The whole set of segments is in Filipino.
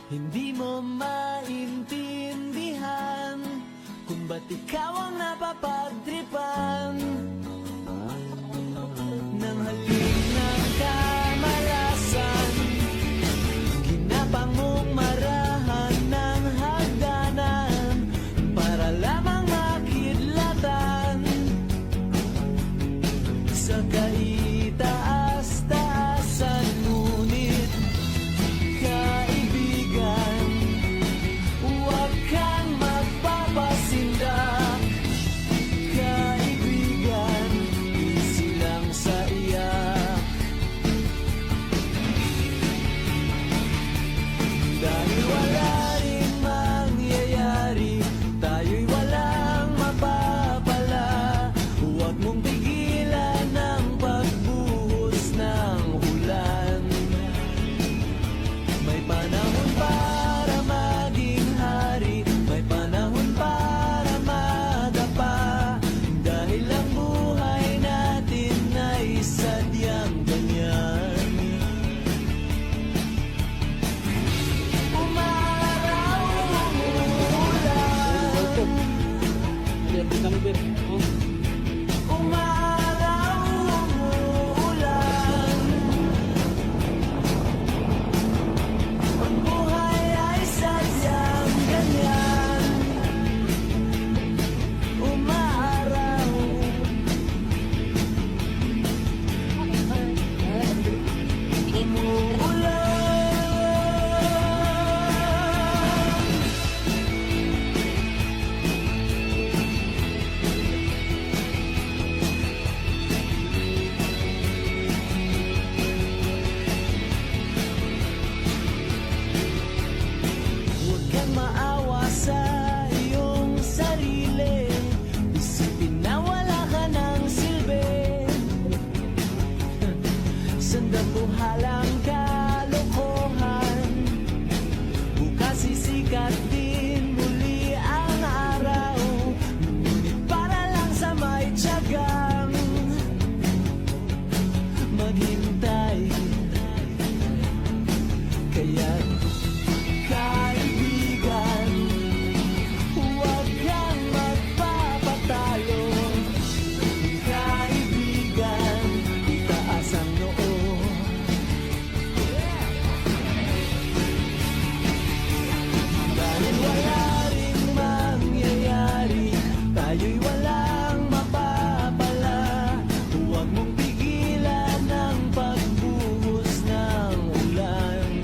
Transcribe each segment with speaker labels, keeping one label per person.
Speaker 1: Hindi mo maintindihan kung ba't ikaw ang napapagtripan ng halik ng kamalasan. Ginapang mong marahan ng hagdanan para lamang makidlatan sa kaitaas-taasan. Ngunit kaibigan, huwag kang magpapasindak. Kaibigan, easy lang sa iyak. Dahil wala rin mangyayari, tayo'y walang mapapala. Huwag mong pigilan ang pagbuhos ng ulan. May panahon para maging hari, may panahon para madapa. Dahil ang buhay natin ay sadyang ganyan. Umaraw, umuulan. Umaraw, umuulan. Ang buhay ay sadyang ganyan. Umaraw. Huwag kang maawa sa iyong sarili. Isipin na wala ka ng silbi. Sandabuhalang kalokohan. Bukas sisikat din muli ang araw. Ngunit para lang sa may tiyagang maghintay. Kaya't kaibigan, huwag kang magpapatalo. Kaibigan, itaas ang noo. Dahil wala ring mangyayari, tayo'y walang mapapala. Huwag mong pigilan ang pagbuhos ng ulan.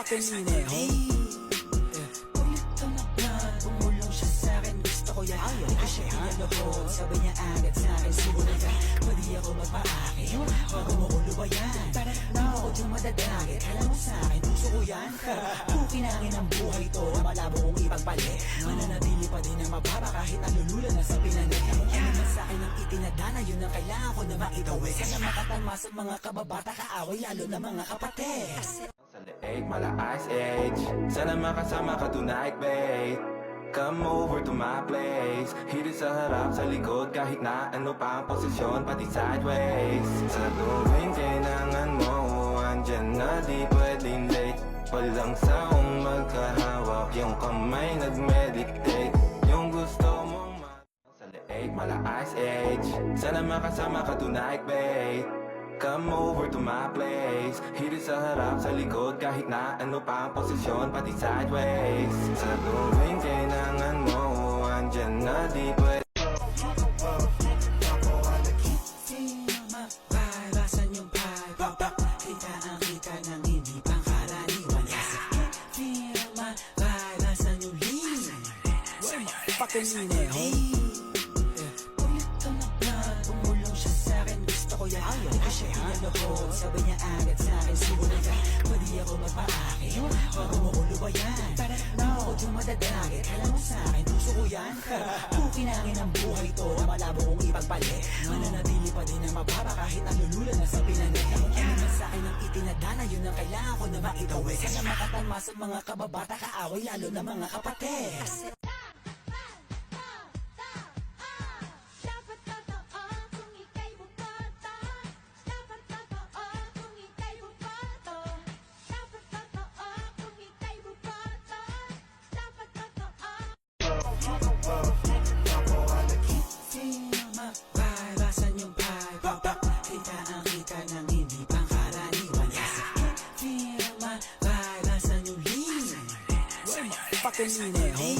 Speaker 1: pakineho.
Speaker 2: Pulito na blood, umulong siya sa'kin, gusto ko yan. Di ko siya pinalabot, sabi niya agad sa'kin, sumunod ka, pwede ako magpaakit. Bago mo ko lubayan, di mo ko dyan madadagit. Alam mo sa'kin, puso ko yan. Pukinangin ang buhay to, na malabo kong ipagpalit. Mananatili pa din na mababa kahit nalulula na sa pinanit. Ano man sa'kin ang itinadana, yun ang kailangan ko na maitawid. Sana makatalma sa mga kababata, kaaway lalo na mga kapatid.
Speaker 3: Sa leeg, mala ice age. Sana makasama ka tonight, babe. Come over to my place. Hirit sa harap, sa likod, kahit na ano pa ang posisyon, pati sideways. Sa tuwing kailangan mo, andyan na di pwedeng late. Walang saong magkahawak, yung kamay nag-meditate. Yung gusto mong sa leeg, mala ice age. Sana makasama ka tonight, babe. Come over to my place. Hirit sa harap, sa likod, kahit na ano pa ang posisyon, pati sideways. Sa tuwing kailangan mo, andyan na di pwede.
Speaker 2: Basan yung pie, kita ang kita ng hindi pangkaraniwan. Feel my vibe, basan yung lean.
Speaker 1: Pakineho.
Speaker 2: Pulito na blood, umulong siya sa'kin, gusto ko yan. Di ko siya pinalabot, sabi niya agad sa'kin, sumunod ka, pwede ako magpaakit. Bago mo ko lubayan, di mo ko dyan madadagit. Alam mo sa'kin, puso ko yan. Pukinangin ang buhay to, na malabo kong ipagpalit. Mananatili pa din na mababa kahit nalulula na sa pinanit. Ano man sa'kin ang itinadana, yun ang kailangan ko na maitawid. Sana makatalma sa mga kababata, kaaway lalo na mga kapatid.
Speaker 4: Dapat totoo kung ika'y buboto. Dapat totoo kung ika'y buboto. Dapat totoo kung ika'y buboto. Dapat totoo.
Speaker 2: Feel my vibe, basan yung pie, kita ang kita ng hindi pangkaraniwan. Feel my vibe, basan yung lean.
Speaker 1: Pakineho.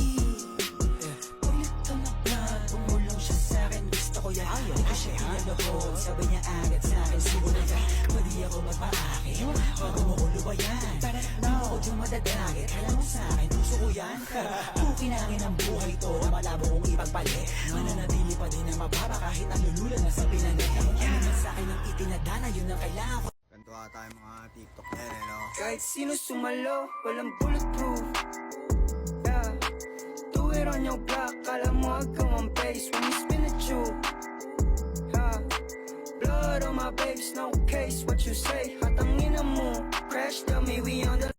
Speaker 2: Pulito na blood, umulong siya sa'kin, gusto ko yan. Di ko siya pinalabot, sabi niya agad sa'kin, sumunod ka, pwede ako magpaakit. Bago mo ko lubayan, di mo ko dyan madadagit. Alam mo sa'kin, puso ko yan. Pukinangin ang buhay to, na malabo kong ipagpalit. Mananatili pa din na mababa kahit nalulula na sa pinanit. Ano man sa'kin ang itinadana, yun ang kailangan ko.
Speaker 5: Ganito nga tayo mga TikTok na yun, no?
Speaker 2: Kahit sino sumalo, walang bulletproof. Yeah. Do it on your block, kala mo ikaw ang base when you spin it you. Yeah. Blood on my babes, no case, what you say? Hatangin mo, crash dummy, we on the